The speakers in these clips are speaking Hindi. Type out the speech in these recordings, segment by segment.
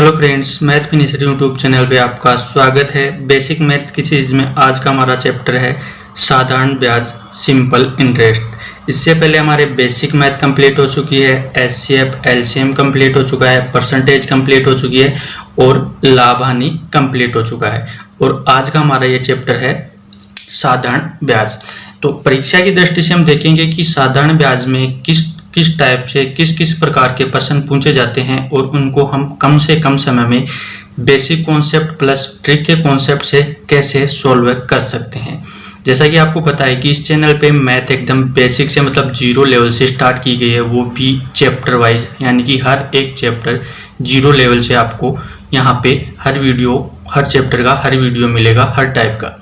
Hello friends, math finisher YouTube channel पे आपका स्वागत है। बेसिक मैथ की चीज़ में आज का हमारा चैप्टर है साधारण ब्याज, सिंपल इंटरेस्ट। इससे पहले हमारे बेसिक मैथ कंप्लीट हो चुकी है, एचसीएफ एलसीएम कंप्लीट हो चुका है, परसेंटेज कंप्लीट हो चुकी है और लाभ हानि कंप्लीट हो चुका है। और आज का हमारा ये चैप्टर है साधारण ब्याज। तो परीक्षा की दृष्टि से हम देखेंगे कि साधारण ब्याज में किस टाइप से किस प्रकार के प्रश्न पूछे जाते हैं और उनको हम कम से कम समय में बेसिक कॉन्सेप्ट प्लस ट्रिक के कॉन्सेप्ट से कैसे सॉल्व कर सकते हैं। जैसा कि आपको पता है कि इस चैनल पे मैथ एकदम बेसिक से मतलब जीरो लेवल से स्टार्ट की गई है, वो भी चैप्टर वाइज, यानी कि हर एक चैप्टर जीरो लेवल से आपको यहाँ पे हर चैप्टर का हर वीडियो मिलेगा हर टाइप का।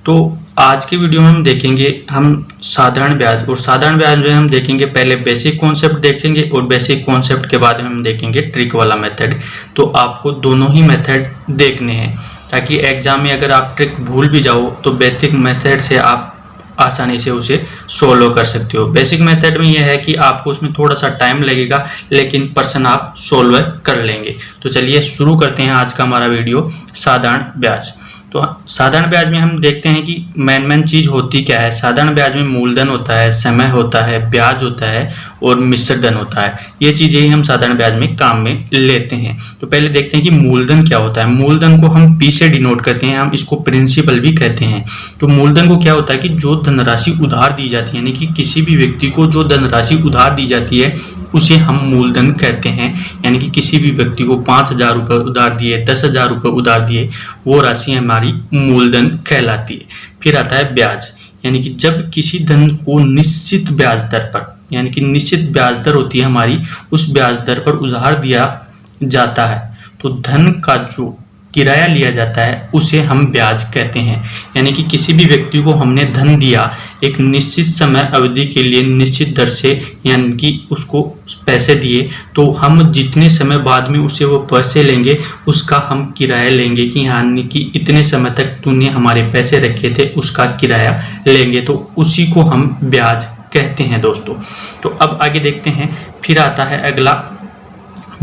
तो आज के वीडियो में हम देखेंगे हम साधारण ब्याज, और साधारण ब्याज में हम देखेंगे पहले बेसिक कॉन्सेप्ट देखेंगे और बेसिक कॉन्सेप्ट के बाद में हम देखेंगे ट्रिक वाला मेथड। तो आपको दोनों ही मेथड देखने हैं ताकि एग्जाम में अगर आप ट्रिक भूल भी जाओ तो बेसिक मेथड से आप आसानी से उसे सोल्व कर सकते हो। बेसिक मेथड में यह है कि आपको उसमें थोड़ा सा टाइम लगेगा लेकिन प्रश्न आप सोल्व कर लेंगे। तो चलिए शुरू करते हैं आज का हमारा वीडियो साधारण ब्याज। तो साधारण ब्याज में हम देखते हैं कि मेन चीज होती क्या है। साधारण ब्याज में मूलधन होता है, समय होता है, ब्याज होता है और मिश्र धन होता है। ये चीजें ही हम साधारण ब्याज में काम में लेते हैं। तो पहले देखते हैं कि मूलधन क्या होता है। मूलधन को हम पी से डिनोट करते हैं, हम इसको प्रिंसिपल भी कहते हैं। तो मूलधन को क्या होता है कि जो धनराशि उधार दी जाती है, यानी कि किसी भी व्यक्ति को जो धनराशि उधार दी जाती है उसे हम मूलधन कहते हैं। यानी कि किसी भी व्यक्ति को 5,000 रुपये उधार दिए, 10,000 रुपये उधार दिए, वो राशि हमारी मूलधन कहलाती है। फिर आता है ब्याज, यानी कि जब किसी धन को निश्चित ब्याज दर पर, यानी कि निश्चित ब्याज दर होती है हमारी, उस ब्याज दर पर उधार दिया जाता है तो धन का जो किराया लिया जाता है उसे हम ब्याज कहते हैं। यानी कि किसी भी व्यक्ति को हमने धन दिया एक निश्चित समय अवधि के लिए निश्चित दर से, यानी कि उसको पैसे दिए, तो हम जितने समय बाद में उसे वो पैसे लेंगे उसका हम किराया लेंगे कि यानी कि इतने समय तक तूने हमारे पैसे रखे थे उसका किराया लेंगे, तो उसी को हम ब्याज कहते हैं दोस्तों। तो अब आगे देखते हैं। फिर आता है अगला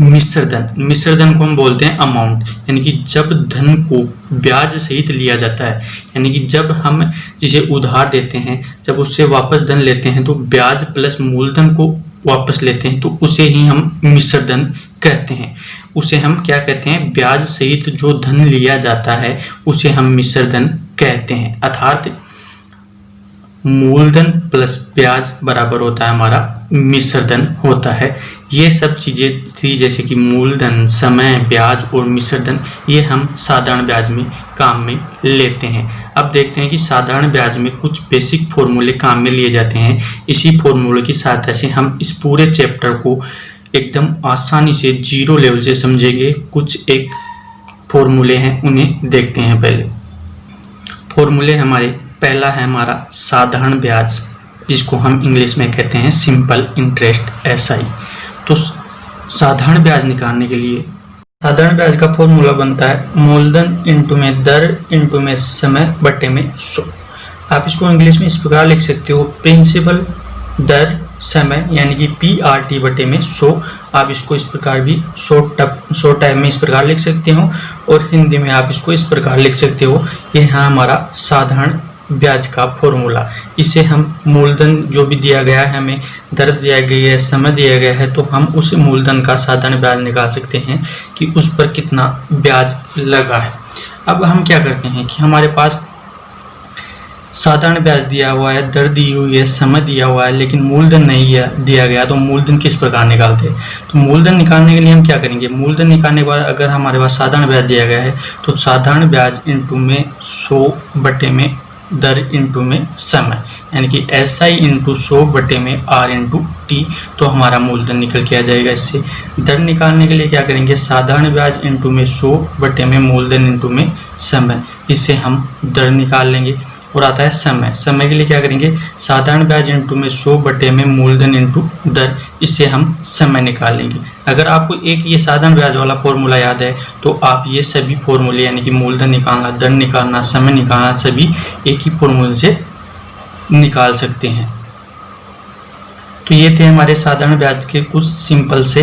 मिश्र धन। मिश्र धन को हम बोलते हैं अमाउंट, यानी कि जब धन को ब्याज सहित लिया जाता है, यानी कि जब हम जिसे उधार देते हैं, जब उससे वापस धन लेते हैं तो ब्याज प्लस मूलधन को वापस लेते हैं, तो उसे ही हम मिश्र धन कहते हैं। उसे हम क्या कहते हैं, ब्याज सहित जो धन लिया जाता है उसे हम मिश्र धन कहते हैं। अर्थात मूलधन प्लस ब्याज बराबर होता है हमारा मिश्र धन होता है। ये सब चीजें थी जैसे कि मूलधन, समय, ब्याज और मिश्र धन, ये हम साधारण ब्याज में काम में लेते हैं। अब देखते हैं कि साधारण ब्याज में कुछ बेसिक फॉर्मूले काम में लिए जाते हैं। इसी फॉर्मूले की सहायता से हम इस पूरे चैप्टर को एकदम आसानी से जीरो लेवल से समझेंगे। कुछ एक फॉर्मूले हैं उन्हें देखते हैं। पहले फॉर्मूले हमारे, पहला है हमारा साधारण ब्याज, जिसको हम इंग्लिश में कहते हैं सिंपल इंटरेस्ट, एसआई। तो साधारण ब्याज निकालने के लिए साधारण ब्याज का फॉर्मूला बनता है मूलधन इंटू में दर इंटू में समय बटे में 100। आप इसको इंग्लिश में इस प्रकार लिख सकते हो, प्रिंसिपल दर समय, यानी कि PRT बटे में 100। आप इसको इस प्रकार भी शॉर्ट टाइम में इस प्रकार लिख सकते हो और हिंदी में आप इसको इस प्रकार लिख सकते हो। यह है हमारा साधारण ब्याज का फॉर्मूला। इसे हम मूलधन जो भी दिया गया है, हमें दर दिया गया है, समय दिया गया है, तो हम उस मूलधन का साधारण ब्याज निकाल सकते हैं कि उस पर कितना ब्याज लगा है। अब हम क्या करते हैं कि हमारे पास साधारण ब्याज दिया हुआ है, दर दी हुई है, समय दिया हुआ है, लेकिन मूलधन नहीं दिया गया, तो मूलधन किस प्रकार निकालते हैं। तो मूलधन निकालने के लिए हम क्या करेंगे, मूलधन निकालने के बाद अगर हमारे पास साधारण ब्याज दिया गया है तो साधारण ब्याज इंटू में 100 बटे में दर इंटू में समय, यानी कि SI इंटू 100 बटे में R इंटू T, तो हमारा मूलधन निकल के आ जाएगा। इससे दर निकालने के लिए क्या करेंगे, साधारण ब्याज इंटू में 100 बटे में मूलधन इंटू में समय, इससे हम दर निकाल लेंगे। और आता है समय। समय के लिए क्या करेंगे, साधारण ब्याज इंटू में 100 बटे में मूलधन इंटू दर, इससे हम समय निकाल लेंगे। अगर आपको एक ये साधारण ब्याज वाला फॉर्मूला याद है तो आप ये सभी फॉर्मूले, यानी कि मूलधन निकालना, दर निकालना, समय निकालना, सभी एक ही फॉर्मूले से निकाल सकते हैं। तो ये थे हमारे साधारण ब्याज के कुछ सिंपल से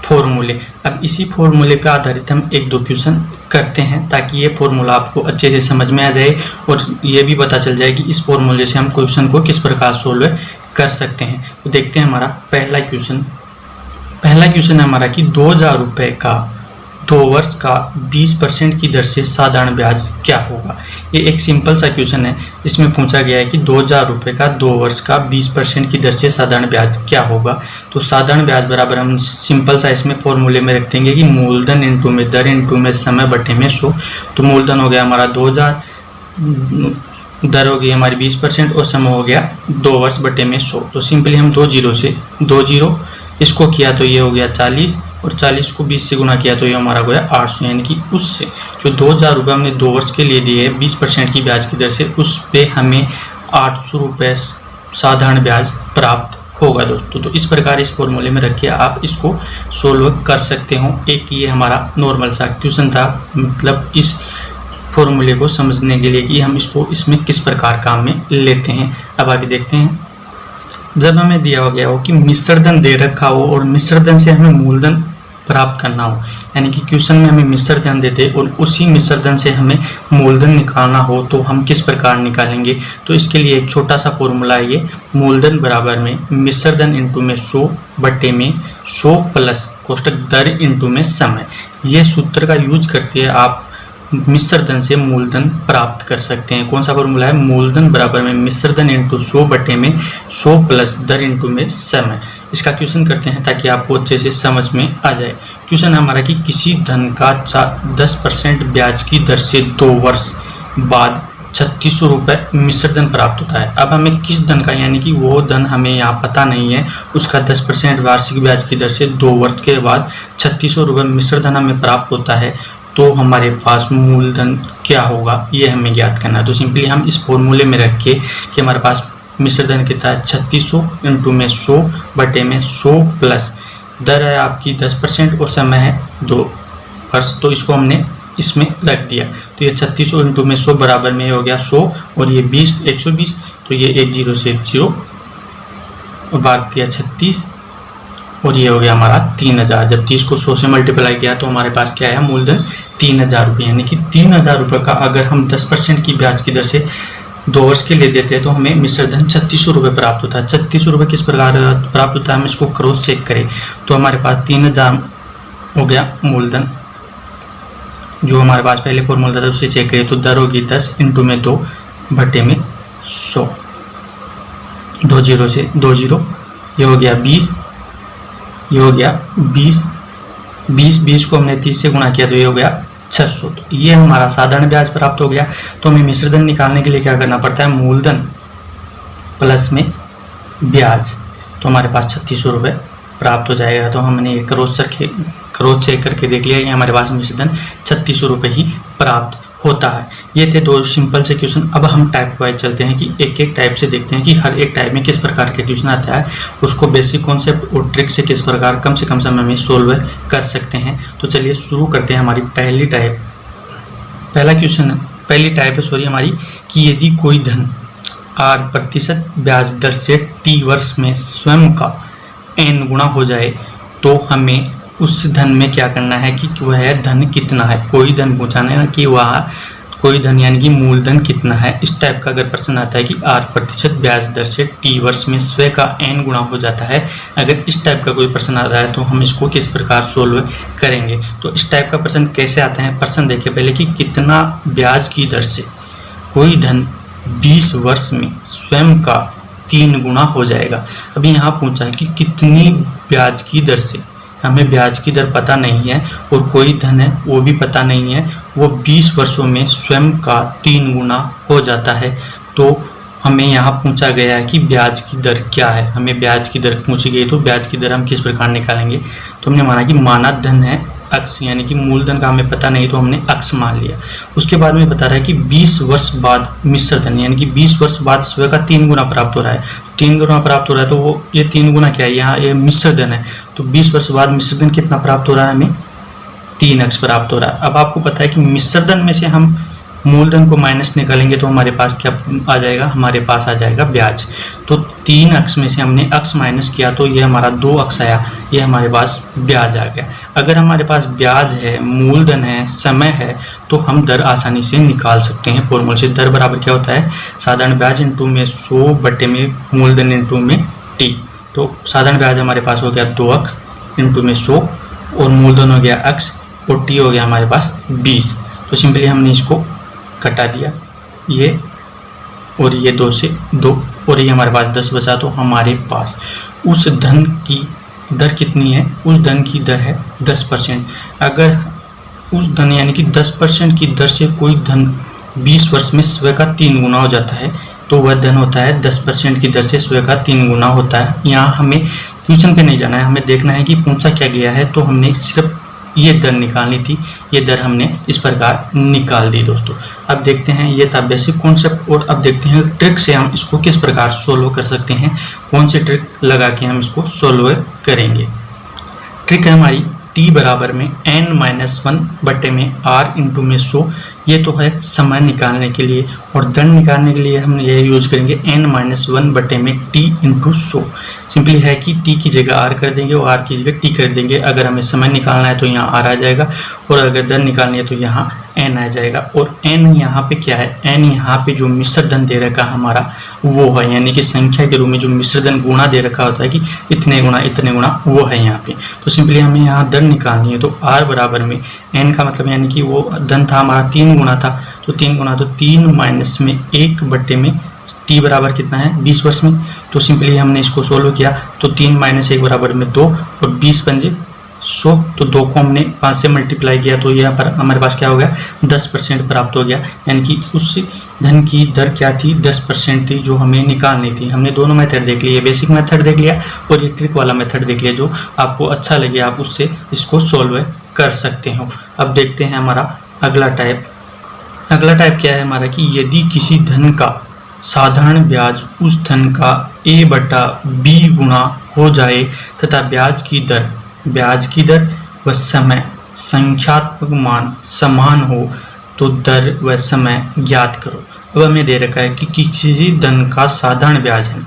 फॉर्मूले। अब इसी फॉर्मूले पर आधारित हम एक दो क्वेश्चन करते हैं ताकि ये फॉर्मूला आपको अच्छे से समझ में आ जाए और ये भी पता चल जाए कि इस फॉर्मूले से हम क्वेश्चन को किस प्रकार सोल्व कर सकते हैं। तो देखते हैं हमारा पहला क्वेश्चन है हमारा कि 2000 रुपये का 2 वर्ष का 20% की दर से साधारण ब्याज क्या होगा। ये एक सिंपल सा क्वेश्चन है जिसमें पूछा गया है कि 2000 रुपये का 2 वर्ष का 20% की दर से साधारण ब्याज क्या होगा। तो साधारण ब्याज बराबर हम सिंपल सा इसमें फॉर्मूले में रख देंगे कि मूलधन इंटू में दर इंटू में समय बटे में 100। तो मूलधन हो गया हमारा 2000, दर हो गई हमारी 20% और समय हो गया 2 वर्ष बटे में 100। तो सिंपली हम 2 जीरो से 2 जीरो इसको किया तो ये हो गया 40 और 40 को 20 से गुना किया तो ये हमारा हो गया 800, यानी कि उससे जो 2000 रुपये हमने 2 वर्ष के लिए दिए 20% की ब्याज की दर से उस पे हमें 800 रुपये साधारण ब्याज प्राप्त होगा दोस्तों। तो इस प्रकार इस फॉर्मूले में रख के आप इसको सोल्व कर सकते हो। एक ये हमारा नॉर्मल सा क्वेश्चन था, मतलब इस फॉर्मूले को समझने के लिए कि हम इसको इसमें किस प्रकार काम में लेते हैं। अब आगे देखते हैं। जब हमें दिया गया हो कि मिश्र धन दे रखा हो और मिश्र धन से हमें मूलधन प्राप्त करना हो, यानी कि क्वेश्चन में हमें मिश्र धन देते और उसी मिश्र धन से हमें मूलधन निकालना हो तो हम किस प्रकार निकालेंगे। तो इसके लिए एक छोटा सा फॉर्मूला है ये, मूलधन बराबर में मिश्र धन इंटू में 100 बटे में 100 प्लस कोष्टक दर इंटू में समय। ये सूत्र का यूज करते हैं आप मिश्र धन से मूलधन प्राप्त कर सकते हैं। कौन सा फॉर्मूला है, मूलधन बराबर में मिश्र धन इंटू 100 बटे में 100 प्लस दर इंटू में समय। इसका क्वेश्चन करते हैं ताकि आपको अच्छे से समझ में आ जाए। क्वेश्चन हमारा कि किसी धन का 10% ब्याज की दर से 2 वर्ष बाद 3600 रुपये मिश्र धन प्राप्त होता है। अब हमें किस धन का, यानी कि वो धन हमें यहाँ पता नहीं है, उसका 10% वार्षिक ब्याज की दर से 2 वर्ष के बाद 3600 रुपये मिश्र धन हमें प्राप्त होता है, तो हमारे पास मूलधन क्या होगा ये हमें ज्ञात करना है। तो सिंपली हम इस फॉर्मूले में रख के कि हमारे पास मिश्र धन कितना है 3600 इंटू में 100 बटे में 100 प्लस दर है आपकी 10% और समय है 2 वर्ष, तो इसको हमने इसमें रख दिया। तो ये 3600 इंटू में 100 बराबर में हो गया 100 और ये 20 120, तो ये 1 जीरो से 1 जीरो और बार दिया 36 और ये हो गया हमारा 3000। जब 30 को 100 से मल्टीप्लाई किया तो हमारे पास क्या है, मूलधन 3000 रुपये, यानी कि 3000 रुपये का अगर हम 10% की ब्याज की दर से 2 वर्ष के लिए देते हैं तो हमें मिश्र धन 3600 रुपये प्राप्त होता है। 3600 रुपये किस प्रकार प्राप्त होता है, हम इसको क्रॉस चेक करें तो हमारे पास 3000 हो गया मूलधन, जो हमारे पास पहले फॉर्मूला था उससे चेक करें तो दर होगी 10 इंटू में 2 बटे में 100, 2 जीरो से 2 जीरो, ये हो गया 20, ये हो गया 20 को हमने 30 से गुणा किया तो ये हो गया 600। तो ये हमारा साधारण ब्याज प्राप्त हो गया। तो हमें मिश्र धन निकालने के लिए क्या करना पड़ता है, मूलधन प्लस में ब्याज, तो हमारे पास 3600 रुपये प्राप्त हो जाएगा। तो हमने क्रॉस चेक करके देख लिया, ये हमारे पास मिश्र धन 3600 रुपये ही प्राप्त होता है। ये थे 2 सिंपल से क्वेश्चन। अब हम टाइप वाइज चलते हैं कि एक एक टाइप से देखते हैं कि हर एक टाइप में किस प्रकार के क्वेश्चन आता है, उसको बेसिक कॉन्सेप्ट और ट्रिक से किस प्रकार कम से कम समय में सोल्व कर सकते हैं। तो चलिए शुरू करते हैं हमारी पहली टाइप है हमारी कि यदि कोई धन 8% ब्याज दर से T वर्ष में स्वयं का n गुना हो जाए तो हमें उस धन में क्या करना है कि वह धन कितना है। कोई धन पूछाना है कि वह कोई धन यानी कि मूलधन कितना है। इस टाइप का अगर प्रश्न आता है कि 8% ब्याज दर से T वर्ष में स्वयं का n गुना हो जाता है, अगर इस टाइप का कोई प्रश्न आता है तो हम इसको किस प्रकार सोल्व करेंगे। तो इस टाइप का प्रश्न कैसे आता है, प्रश्न देखिए पहले कि कितना ब्याज की दर से कोई धन 20 वर्ष में स्वयं का 3 गुना हो जाएगा। अभी यहाँ पूछा है कि कितनी ब्याज की दर से, हमें ब्याज की दर पता नहीं है और कोई धन है वो भी पता नहीं है, वो 20 वर्षों में स्वयं का 3 गुना हो जाता है। तो हमें यहाँ पूछा गया है कि ब्याज की दर क्या है, हमें ब्याज की दर पूछी गई तो ब्याज की दर हम किस प्रकार निकालेंगे। तो हमने माना कि माना धन है अक्ष, यानी कि मूलधन का हमें पता नहीं तो हमने अक्ष मान लिया। उसके बाद में बता रहा है कि 20 वर्ष बाद मिश्र धन, यानी कि 20 वर्ष बाद स्वयं का 3 गुना प्राप्त हो रहा है। 3 गुना प्राप्त हो रहा है तो वो ये 3 गुना क्या है, यहाँ ये मिश्र धन है। तो 20 वर्ष बाद मिश्र धन कितना प्राप्त हो रहा है, हमें 3 अक्ष प्राप्त हो रहा है। अब आपको पता है कि मिश्र धन में से हम मूलधन को माइनस निकालेंगे तो हमारे पास क्या आ जाएगा, हमारे पास आ जाएगा ब्याज। तो 3 अक्ष में से हमने अक्ष माइनस किया तो ये हमारा 2 अक्ष आया, ये हमारे पास ब्याज आ गया। अगर हमारे पास ब्याज है, मूलधन है, समय है तो हम दर आसानी से निकाल सकते हैं फॉर्मूले से। दर बराबर क्या होता है, साधारण ब्याज इंटू में 100 बटे में मूलधन इंटू में टी। तो साधारण ब्याज हमारे पास हो गया 2 अक्ष इंटू में 100 और मूलधन हो गया अक्ष और टी हो गया हमारे पास 20। तो सिंपली हमने इसको कटा दिया, ये और ये 2 से 2 और ये हमारे पास 10 बचा। तो हमारे पास उस धन की दर कितनी है, उस धन की दर है 10%। अगर उस धन यानी कि 10% की दर से कोई धन 20 वर्ष में स्वयं का 3 गुना हो जाता है तो वह धन होता है 10% की दर से स्वयं का 3 गुना होता है। यहाँ हमें ट्यूशन पे नहीं जाना है, हमें देखना है कि पूछा क्या गया है, तो हमने सिर्फ ये दर निकालनी थी। ये दर हमने इस प्रकार निकाल दी दोस्तों। अब देखते हैं, ये था बेसिक कॉन्सेप्ट और अब देखते हैं ट्रिक से हम इसको किस प्रकार सोल्व कर सकते हैं, कौन सी ट्रिक लगा के हम इसको सोल्व करेंगे। ट्रिक है हमारी t बराबर में n-1 बटे में r इंटू में 100। ये तो है समय निकालने के लिए और दर निकालने के लिए हम ये यूज करेंगे n-1 बटे में t इंटू 100। सिंपली है कि t की जगह r कर देंगे और r की जगह t कर देंगे। अगर हमें समय निकालना है तो यहाँ r आ जाएगा और अगर दर निकालनी है तो यहाँ n आ जाएगा। और n यहाँ पे क्या है, n यहाँ पे जो मिश्र धन दे रखा हमारा वो है, यानी कि संख्या के रूप में जो मिश्र धन गुणा दे रखा होता है कि इतने गुणा वो है यहाँ पे। तो सिंपली हमें यहाँ दर निकालनी है तो r बराबर में n का मतलब यानी कि वो धन था हमारा 3 गुना था, तो 3 गुना तो 3 माइनस में 1 बटे में t बराबर कितना है 20 वर्ष में। तो सिंपली हमने इसको सोल्व किया तो 3 माइनस 1 बराबर में 2 और 20 पंजे 100। तो 2 को हमने 5 से मल्टीप्लाई किया तो यहाँ पर हमारे पास क्या हो गया 10% प्राप्त हो गया। यानी कि उस धन की दर क्या थी 10% थी जो हमें निकालनी थी। हमने दोनों मेथड देख लिए, बेसिक मेथड देख लिया और ये ट्रिक वाला मेथड देख लिया। जो आपको अच्छा लगे आप उससे इसको सोल्व कर सकते हो। अब देखते हैं हमारा अगला टाइप। अगला टाइप क्या है हमारा कि यदि किसी धन का साधारण ब्याज उस धन का a बटा b गुना हो जाए तथा ब्याज की दर व समय संख्यात्मक मान समान हो तो दर व समय ज्ञात करो। अब हमें दे रखा है कि किसी धन का साधारण ब्याज है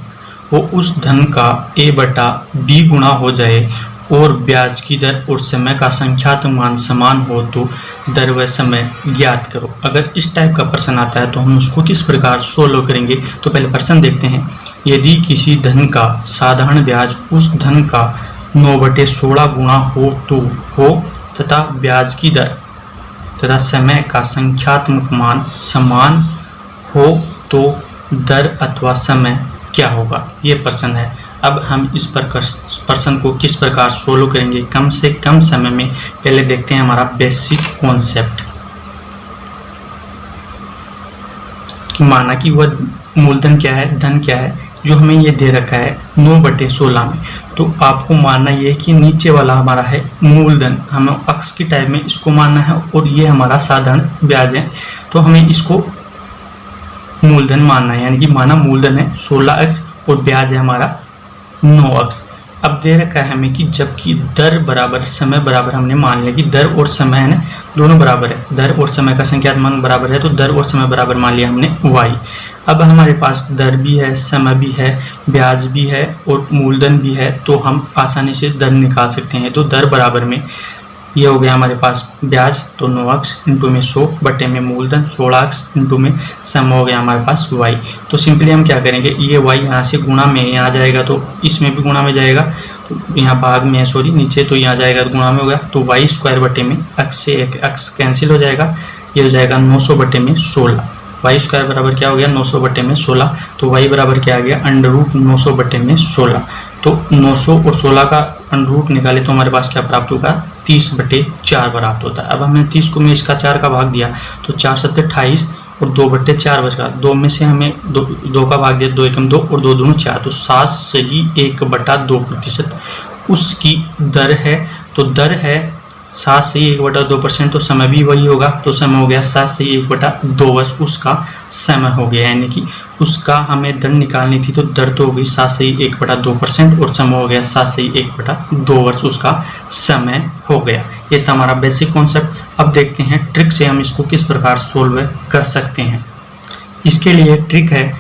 वो उस धन का a बटा b गुना हो जाए और ब्याज की दर और समय का संख्यात्मक मान समान हो तो दर व समय ज्ञात करो। अगर इस टाइप का प्रश्न आता है तो हम उसको किस प्रकार सोल्व करेंगे, तो पहले प्रश्न देखते हैं। यदि किसी धन का साधारण ब्याज उस धन का 9/16 गुना हो तो हो तथा ब्याज की दर तथा समय का संख्यात्मक मान समान हो तो दर अथवा समय क्या होगा, ये प्रश्न है। अब हम इस प्रश्न को किस प्रकार सोल्व करेंगे कम से कम समय में, पहले देखते हैं हमारा बेसिक कॉन्सेप्ट। माना कि वह मूलधन क्या है, धन क्या है, जो हमें ये दे रखा है 9/16 में। तो आपको मानना ये है कि नीचे वाला हमारा है मूलधन, हमें अक्ष की टाइप में इसको मानना है और ये हमारा साधारण ब्याज है तो हमें इसको मूलधन मानना है। यानी कि माना मूलधन है 16 अक्ष और ब्याज है हमारा 9 अक्ष। अब दे रखा है हमें कि जबकि दर बराबर समय बराबर, हमने मान लिया कि दर और समय है ना दोनों बराबर है, दर और समय का संख्यात्मक मान बराबर है तो दर और समय बराबर मान लिया हमने y। अब हमारे पास दर भी है, समय भी है, ब्याज भी है और मूलधन भी है तो हम आसानी से दर निकाल सकते हैं। तो दर बराबर में ये हो गया हमारे पास ब्याज तो 9 अक्ष इंटू में 100 बटे में मूलधन 16 अक्ष इंटू में समय हो गया हमारे पास y। तो सिंपली हम क्या करेंगे, ये y यहाँ से गुणा में यहाँ जाएगा तो इसमें भी गुणा में जाएगा, तो यहाँ भाग में है सॉरी नीचे, तो यहाँ जाएगा तो गुणा में होगा तो y² बटे में अक्ष से एक अक्ष कैंसिल हो जाएगा, ये हो जाएगा 900 बटे में 16। y² बराबर क्या हो गया 900 बटे में 16। तो y बराबर क्या आ गया √900 बटे में 16। तो 900 और 16 का √ निकाले तो हमारे पास क्या प्राप्त होगा 30/4 प्राप्त होता है। अब हमने 30 को में इसका 4 का भाग दिया तो 4 7 28 और 2/4 बचगा, 2 में से हमें 2 का भाग दिया, 2 एकम 2 और 2 दूनी 4 तो 7 सही 1/2% उसकी दर है। तो दर है 7 से 1/2% तो समय भी वही होगा, तो समय हो गया 7 से 1/2 वर्ष उसका समय हो गया, यानी कि उसका हमें दर निकालनी थी, तो दर तो हो गई 7 से 1/2% और समय हो गया 7 से 1/2 वर्ष उसका समय हो गया। ये था हमारा बेसिक कॉन्सेप्ट। अब देखते हैं ट्रिक से हम इसको किस प्रकार सोल्व कर सकते हैं। इसके लिए ट्रिक है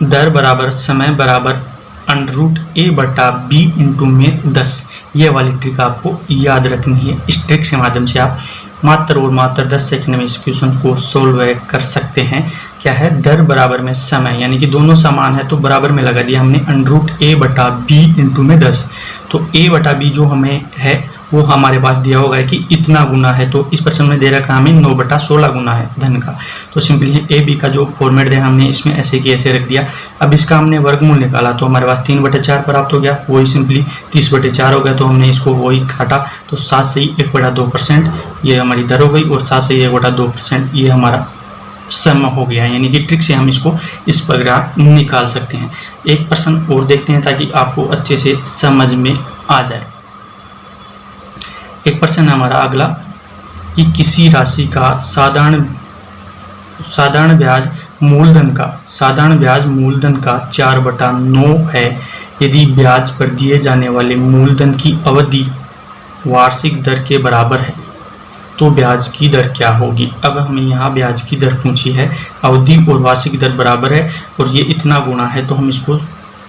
दर बराबर समय बराबर √a/b इंटू में 10। ये वाली ट्रिक आपको याद रखनी है। इस ट्रिक के माध्यम से आप मात्र और मात्र 10 सेकंड में इस क्वेश्चन को सोल्व कर सकते हैं। क्या है, दर बराबर में समय, यानी कि दोनों समान है तो बराबर में लगा दिया हमने √a/b इंटू में 10। तो a/b जो हमें है वो हमारे पास दिया होगा कि इतना गुना है, तो इस प्रश्न में दे रखा हमें 9/16 गुना है धन का। तो सिंपली ए बी का जो फॉर्मेट दिया हमने इसमें ऐसे की ऐसे रख दिया। अब इसका हमने वर्गमूल निकाला तो हमारे पास 3/4 प्राप्त हो गया, वही सिंपली 30/4 हो गया, तो हमने इसको वही काटा, तो 7 से 1/2% ये हमारी दर हो गई और 7 से 1/2% ये हमारा समय हो गया। यानी कि ट्रिक से हम इसको इस प्रकार निकाल सकते हैं। एक प्रश्न और देखते हैं ताकि आपको अच्छे से समझ में आ जाए। एक प्रश्न हमारा अगला कि किसी राशि का साधारण ब्याज मूलधन का 4/9 है। यदि ब्याज पर दिए जाने वाले मूलधन की अवधि वार्षिक दर के बराबर है तो ब्याज की दर क्या होगी। अब हमें यहाँ ब्याज की दर पूछी है, अवधि और वार्षिक दर बराबर है और ये इतना गुना है, तो हम इसको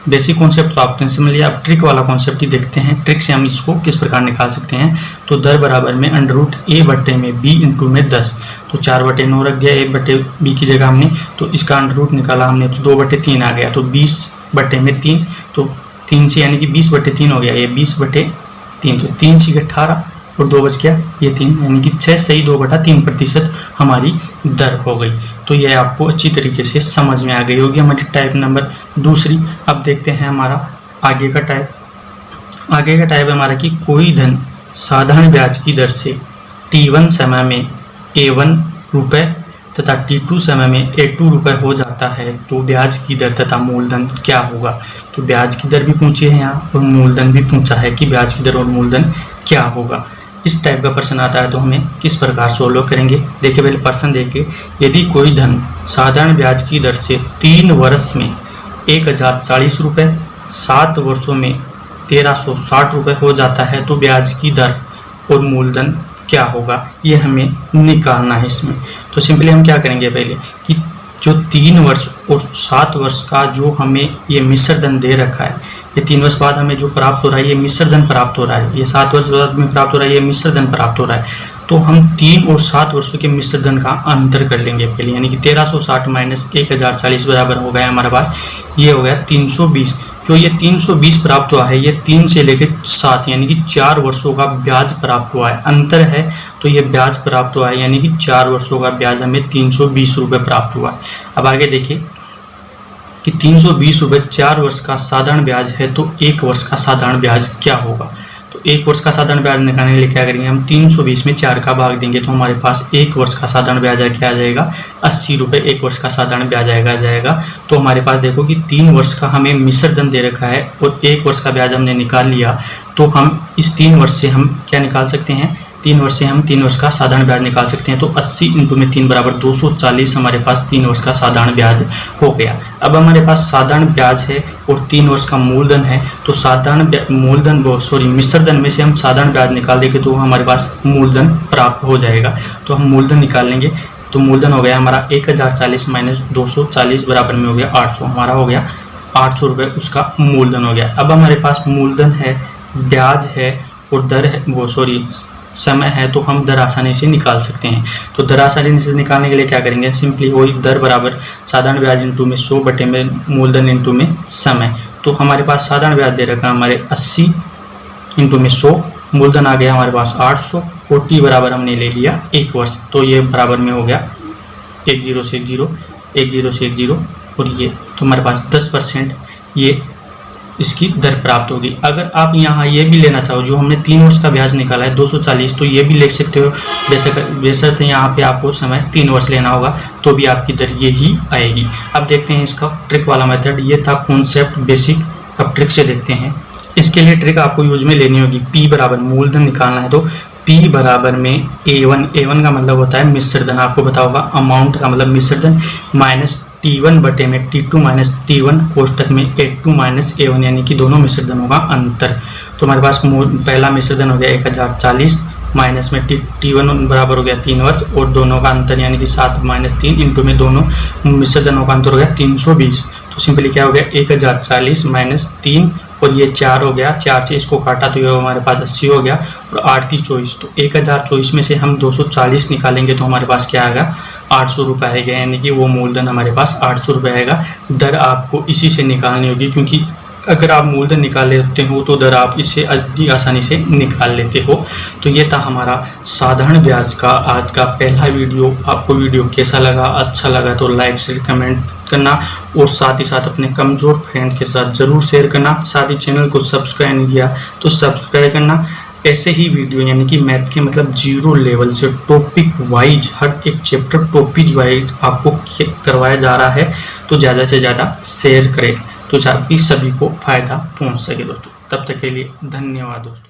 बेसिक कॉन्सेप्ट तो आपने समझ लिया। अब ट्रिक वाला कॉन्सेप्ट ही देखते हैं, ट्रिक से हम इसको किस प्रकार निकाल सकते हैं। तो दर बराबर में √a/b इंटू में 10, तो 4/9 रख दिया, 1/b की जगह हमने, तो इसका अंडर निकाला हमने तो 2/3 आ गया, तो 20/3, तो 3 से यानी कि 20/3 हो गया, ये 20/3, तो 3 × 18 और 2 बच गया ये 3, यानी कि 6 सही 2/3% हमारी दर हो गई। तो यह आपको अच्छी तरीके से समझ में आ गई होगी हमारी टाइप नंबर दूसरी। अब देखते हैं हमारा आगे का टाइप हमारा कि कोई धन साधारण ब्याज की दर से T1 समय में A1 रुपये तथा T2 समय में A2 रुपये हो जाता है तो ब्याज की दर तथा मूलधन क्या होगा। तो ब्याज की दर भी पूछी है यहाँ और मूलधन भी पूछा है कि ब्याज की दर और मूलधन क्या होगा। इस टाइप का प्रश्न आता है तो हमें किस प्रकार सोल्व करेंगे। देखिए पहले प्रश्न देखिए, यदि कोई धन साधारण ब्याज की दर से 3 वर्ष में 1040 रुपये, 7 वर्षों में 1360 रुपये हो जाता है तो ब्याज की दर और मूलधन क्या होगा, ये हमें निकालना है इसमें। तो सिंपली हम क्या करेंगे पहले कि जो 3 वर्ष और 7 वर्ष का जो हमें ये मिश्र धन दे रखा है, ये 3 वर्ष बाद हमें जो प्राप्त हो रहा है ये मिश्र धन प्राप्त हो रहा है, ये 7 वर्ष बाद में प्राप्त हो रहा है ये मिश्र धन प्राप्त हो रहा है। तो हम 3 और 7 वर्षों के मिश्र धन का अंतर कर लेंगे पहले, यानी कि 1360 माइनस 1040 बराबर हो गया हमारे पास, ये हो गया 320। जो ये 320 प्राप्त हुआ है ये 3 से लेकर 7 यानी कि 4 वर्षों का ब्याज प्राप्त हुआ है, अंतर है तो ये ब्याज प्राप्त हुआ है, यानी कि 4 वर्षों का ब्याज हमें 320 रुपये प्राप्त हुआ है। अब आगे देखिए कि 320 रुपये 4 वर्ष का साधारण ब्याज है तो 1 वर्ष का साधारण ब्याज क्या होगा। तो 1 वर्ष का साधारण ब्याज निकालने के लिए क्या करेंगे, हम 320 में 4 का भाग देंगे तो हमारे पास 1 वर्ष का साधारण ब्याज क्या आ जाएगा, 80 रुपये 1 वर्ष का साधारण ब्याज आ जाएगा। तो हमारे पास देखो कि 3 वर्ष का हमें मिश्र धन दे रखा है और 1 वर्ष का ब्याज हमने निकाल लिया, तो हम इस 3 वर्ष से हम क्या निकाल सकते हैं, 3 वर्ष से हम 3 वर्ष का साधारण ब्याज निकाल सकते हैं। तो 80 इंटू में 3 बराबर 240 हमारे पास 3 वर्ष का साधारण ब्याज हो गया। अब हमारे पास साधारण ब्याज है और 3 वर्ष का मूलधन है, तो साधारण मिश्र धन में से हम साधारण ब्याज निकाल देंगे तो हमारे पास मूलधन प्राप्त हो जाएगा। तो हम मूलधन निकाल लेंगे, तो मूलधन हो गया हमारा 1040 माइनस 240 बराबर में हो गया 800, हमारा हो गया 800 रुपये उसका मूलधन हो गया। अब हमारे पास मूलधन है, ब्याज है और दर है समय है, तो हम दर आसानी से निकाल सकते हैं। तो दर आसानी से निकालने के लिए क्या करेंगे, सिंपली वही दर बराबर साधारण ब्याज इंटू में 100 बटे में मूलधन इंटू में समय। तो हमारे पास साधारण ब्याज दे रखा है हमारे 80 इंटू में 100, मूलधन आ गया हमारे पास 800 और टी बराबर हमने ले लिया 1 वर्ष, तो ये बराबर में हो गया 10 से 1 0 और ये तो हमारे पास 10% ये इसकी दर प्राप्त होगी। अगर आप यहाँ ये भी लेना चाहो, जो हमने 3 वर्ष का ब्याज निकाला है 240, तो ये भी ले सकते हो, बेशक यहाँ पे आपको समय 3 वर्ष लेना होगा तो भी आपकी दर ये ही आएगी। अब देखते हैं इसका ट्रिक वाला मेथड, ये था कॉन्सेप्ट बेसिक। अब ट्रिक से देखते हैं, इसके लिए ट्रिक आपको यूज में लेनी होगी। P बराबर मूलधन निकालना है तो P बराबर में A1 का मतलब होता है मिश्रधन, आपको पता होगा। अमाउंट का मतलब मिश्रधन, माइनस T1 बटे में T2 माइनस T1 कोष्टक में A2 माइनस A1, यानी कि दोनों मिश्रधनों का अंतर। तो हमारे पास पहला मिश्रधन हो गया 1040 माइनस में T1 बराबर हो गया 3 वर्ष, और दोनों का अंतर यानी कि 7 माइनस 3 इंटू में दोनों मिश्रधनों का अंतर हो गया 320। तो सिंपली क्या हो गया 1040 माइनस 3 और ये 4 हो गया, 4 से इसको काटा तो ये हमारे पास 80 हो गया, और 8 की 24। तो 1024 में से हम 240 निकालेंगे तो हमारे पास क्या आएगा 800 रुपये आएगा, यानी कि वो मूलधन हमारे पास 800 रुपये आएगा। दर आपको इसी से निकालनी होगी, क्योंकि अगर आप मूलधन निकाल लेते हो तो दर आप इससे अधिक आसानी से निकाल लेते हो। तो ये था हमारा साधारण ब्याज का आज का पहला वीडियो। आपको वीडियो कैसा लगा, अच्छा लगा तो लाइक शेयर कमेंट करना, और साथ ही साथ अपने कमज़ोर फ्रेंड के साथ ज़रूर शेयर करना। साथ ही चैनल को सब्सक्राइब नहीं किया तो सब्सक्राइब करना। ऐसे ही वीडियो यानी कि मैथ के मतलब 0 लेवल से टॉपिक वाइज हर एक चैप्टर टॉपिक वाइज आपको करवाया जा रहा है, तो ज़्यादा से ज़्यादा शेयर करें तो ताकि सभी को फ़ायदा पहुंच सके दोस्तों। तब तक के लिए धन्यवाद दोस्तों।